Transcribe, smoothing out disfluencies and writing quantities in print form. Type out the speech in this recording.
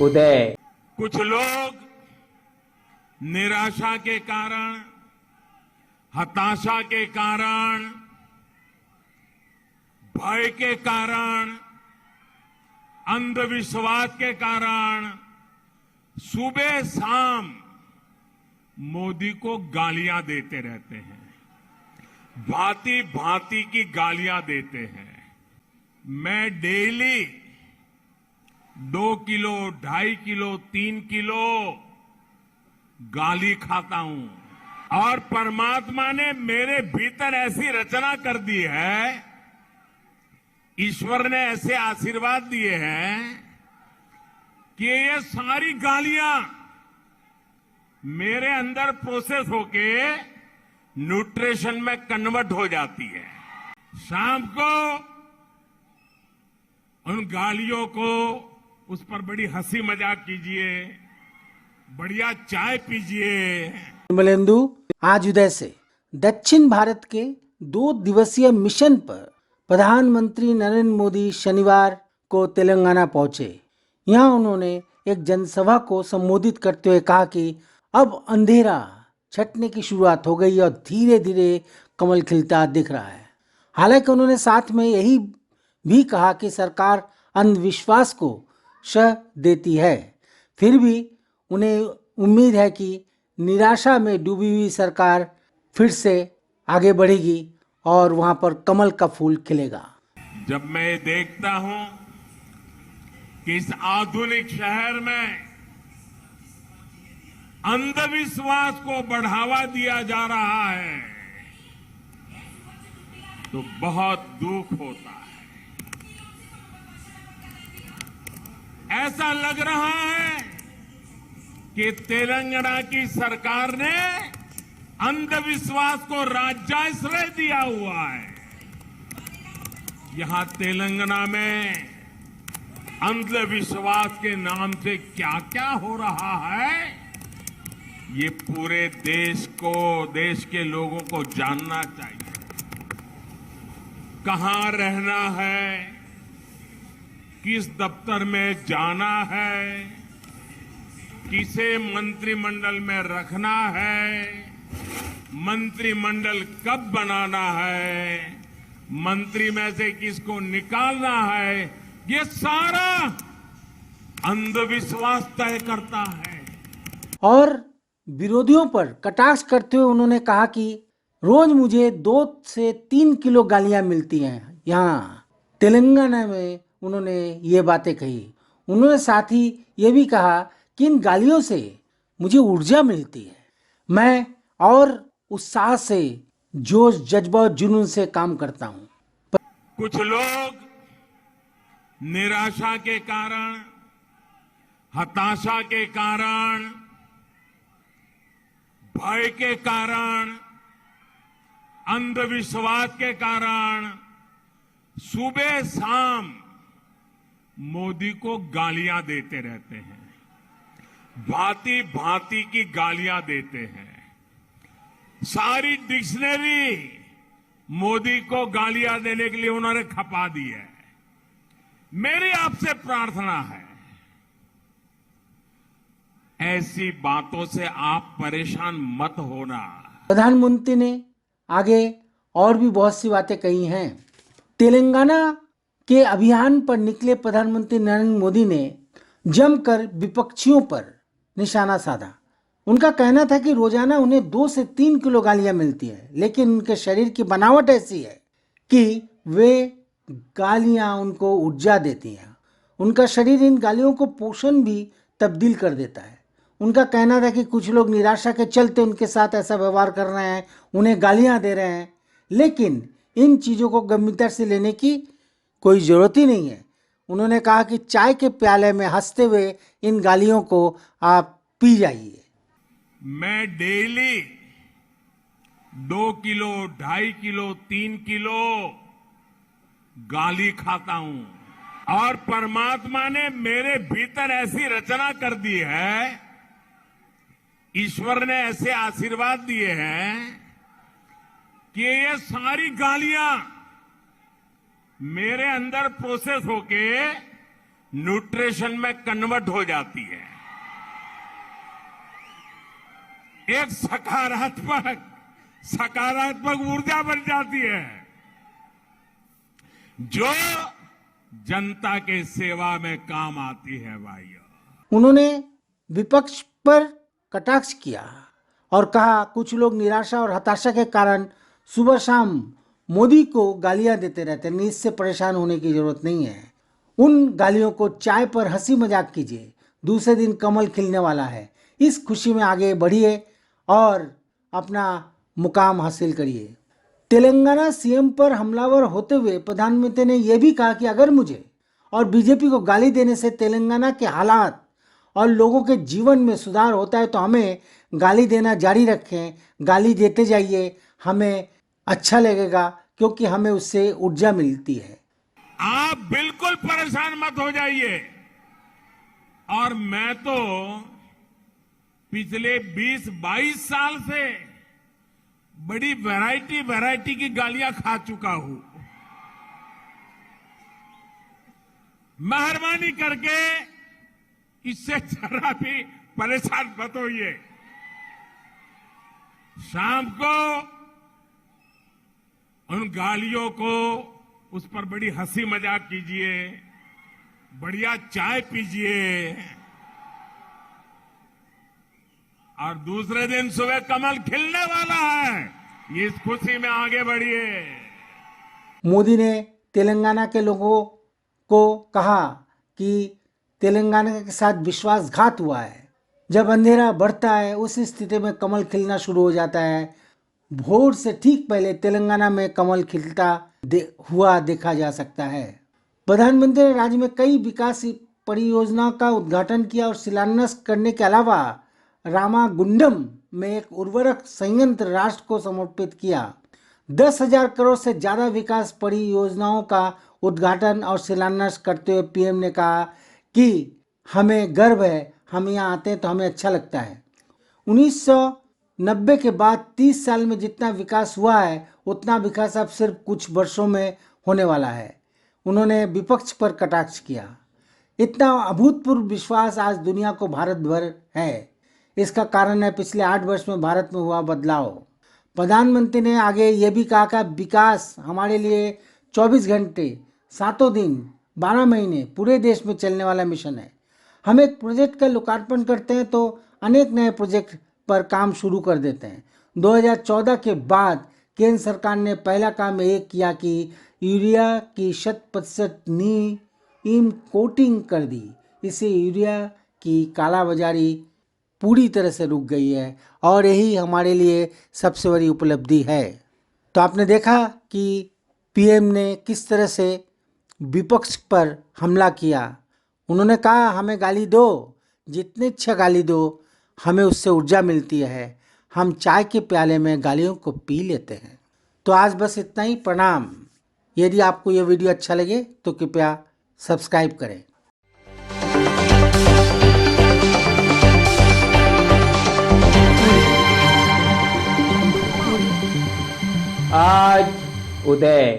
उदय। कुछ लोग निराशा के कारण, हताशा के कारण, भय के कारण, अंधविश्वास के कारण सुबह शाम मोदी को गालियां देते रहते हैं, भांति भांति की गालियां देते हैं। मैं डेली 2 किलो, 2.5 किलो, 3 किलो गाली खाता हूं और परमात्मा ने मेरे भीतर ऐसी रचना कर दी है, ईश्वर ने ऐसे आशीर्वाद दिए हैं कि ये सारी गालियां मेरे अंदर प्रोसेस होके न्यूट्रिशन में कन्वर्ट हो जाती है। शाम को उन गालियों को, उस पर बड़ी हंसी मजाक कीजिए, बढ़िया चाय पीजिए। निर्मलेंदु आज उदय से दक्षिण भारत के 2 दिवसीय मिशन पर प्रधानमंत्री नरेंद्र मोदी शनिवार को तेलंगाना पहुंचे। यहां उन्होंने एक जनसभा को संबोधित करते हुए कहा कि अब अंधेरा छटने की शुरुआत हो गई और धीरे धीरे कमल खिलता दिख रहा है। हालांकि उन्होंने साथ में यही भी कहा कि सरकार अंधविश्वास को शह देती है, फिर भी उन्हें उम्मीद है कि निराशा में डूबी हुई सरकार फिर से आगे बढ़ेगी और वहां पर कमल का फूल खिलेगा। जब मैं देखता हूं कि इस आधुनिक शहर में अंधविश्वास को बढ़ावा दिया जा रहा है तो बहुत दुख होता है। ऐसा लग रहा है कि तेलंगाना की सरकार ने अंधविश्वास को राज्याश्रय दिया हुआ है। यहां तेलंगाना में अंधविश्वास के नाम से क्या क्या हो रहा है, ये पूरे देश को, देश के लोगों को जानना चाहिए। कहां रहना है, किस दफ्तर में जाना है, किसे मंत्रिमंडल में रखना है, मंत्रिमंडल कब बनाना है, मंत्री में से किसको निकालना है, ये सारा अंधविश्वास तय करता है। और विरोधियों पर कटाक्ष करते हुए उन्होंने कहा कि रोज मुझे 2 से 3 किलो गालियां मिलती हैं। यहाँ तेलंगाना में उन्होंने ये बातें कही। उन्होंने साथ ही ये भी कहा कि इन गालियों से मुझे ऊर्जा मिलती है, मैं और उत्साह से, जोश, जज्बा और जुनून से काम करता हूं। कुछ लोग निराशा के कारण, हताशा के कारण, भय के कारण, अंधविश्वास के कारण सुबह शाम मोदी को गालियां देते रहते हैं, भांति भांति की गालियां देते हैं। सारी डिक्शनरी मोदी को गालियां देने के लिए उन्होंने खपा दी है। मेरी आपसे प्रार्थना है, ऐसी बातों से आप परेशान मत होना। प्रधानमंत्री ने आगे और भी बहुत सी बातें कही हैं। तेलंगाना के अभियान पर निकले प्रधानमंत्री नरेंद्र मोदी ने जमकर विपक्षियों पर निशाना साधा। उनका कहना था कि रोजाना उन्हें 2 से 3 किलो गालियां मिलती है, लेकिन उनके शरीर की बनावट ऐसी है कि वे गालियां उनको ऊर्जा देती हैं। उनका शरीर इन गालियों को पोषण भी तब्दील कर देता है। उनका कहना था कि कुछ लोग निराशा के चलते उनके साथ ऐसा व्यवहार कर रहे हैं, उन्हें गालियां दे रहे हैं, लेकिन इन चीज़ों को गंभीरता से लेने की कोई ज़रूरत ही नहीं है। उन्होंने कहा कि चाय के प्याले में हंसते हुए इन गालियों को आप पी जाइए। मैं डेली 2 किलो, 2.5 किलो, 3 किलो गाली खाता हूं और परमात्मा ने मेरे भीतर ऐसी रचना कर दी है, ईश्वर ने ऐसे आशीर्वाद दिए हैं कि ये सारी गालियां मेरे अंदर प्रोसेस होके न्यूट्रिशन में कन्वर्ट हो जाती है। एक सकारात्मक ऊर्जा बन जाती है जो जनता के सेवा में काम आती है भाइयों। उन्होंने विपक्ष पर कटाक्ष किया और कहा कुछ लोग निराशा और हताशा के कारण सुबह शाम मोदी को गालियां देते रहते हैं, इससे परेशान होने की जरूरत नहीं है। उन गालियों को चाय पर हंसी मजाक कीजिए, दूसरे दिन कमल खिलने वाला है। इस खुशी में आगे बढ़िए और अपना मुकाम हासिल करिए। तेलंगाना सीएम पर हमलावर होते हुए प्रधानमंत्री ने यह भी कहा कि अगर मुझे और बीजेपी को गाली देने से तेलंगाना के हालात और लोगों के जीवन में सुधार होता है तो हमें गाली देना जारी रखें, गाली देते जाइए, हमें अच्छा लगेगा क्योंकि हमें उससे ऊर्जा मिलती है। आप बिल्कुल परेशान मत हो जाइए। और मैं तो पिछले 20-22 साल से बड़ी वैरायटी की गालियां खा चुका हूं। मेहरबानी करके इससे जरा भी परेशान मत होइए। शाम को उन गालियों को, उस पर बड़ी हंसी मजाक कीजिए, बढ़िया चाय पीजिए और दूसरे दिन सुबह कमल खिलने वाला है। इस खुशी में आगे बढ़िए। मोदी ने तेलंगाना के लोगों को कहा कि तेलंगाना के साथ विश्वासघात हुआ है। जब अंधेरा बढ़ता है उस स्थिति में कमल खिलना शुरू हो जाता है। भोर से ठीक पहले तेलंगाना में कमल खिलता हुआ देखा जा सकता है। प्रधानमंत्री ने राज्य में कई विकास परियोजनाओं का उद्घाटन किया और शिलान्यास करने के अलावा रामागुंडम में एक उर्वरक संयंत्र राष्ट्र को समर्पित किया। 10,000 करोड़ से ज्यादा विकास परियोजनाओं का उद्घाटन और शिलान्यास करते हुए पीएम ने कहा कि हमें गर्व है, हम यहाँ आते हैं तो हमें अच्छा लगता है। 1990 के बाद 30 साल में जितना विकास हुआ है उतना विकास अब सिर्फ कुछ वर्षों में होने वाला है। उन्होंने विपक्ष पर कटाक्ष किया। इतना अभूतपूर्व विश्वास आज दुनिया को भारत भर है। इसका कारण है पिछले 8 वर्ष में भारत में हुआ बदलाव। प्रधानमंत्री ने आगे ये भी कहा कि विकास हमारे लिए 24 घंटे 7 दिन 12 महीने पूरे देश में चलने वाला मिशन है। हम एक प्रोजेक्ट का लोकार्पण करते हैं तो अनेक नए प्रोजेक्ट पर काम शुरू कर देते हैं। 2014 के बाद केंद्र सरकार ने पहला काम ये किया कि यूरिया की 100% नीम कोटिंग कर दी। इससे यूरिया की कालाबाजारी पूरी तरह से रुक गई है और यही हमारे लिए सबसे बड़ी उपलब्धि है। तो आपने देखा कि पीएम ने किस तरह से विपक्ष पर हमला किया। उन्होंने कहा हमें गाली दो, जितनी अच्छा गाली दो, हमें उससे ऊर्जा मिलती है। हम चाय के प्याले में गालियों को पी लेते हैं। तो आज बस इतना ही। प्रणाम। यदि आपको यह वीडियो अच्छा लगे तो कृपया सब्सक्राइब करें। आज उदय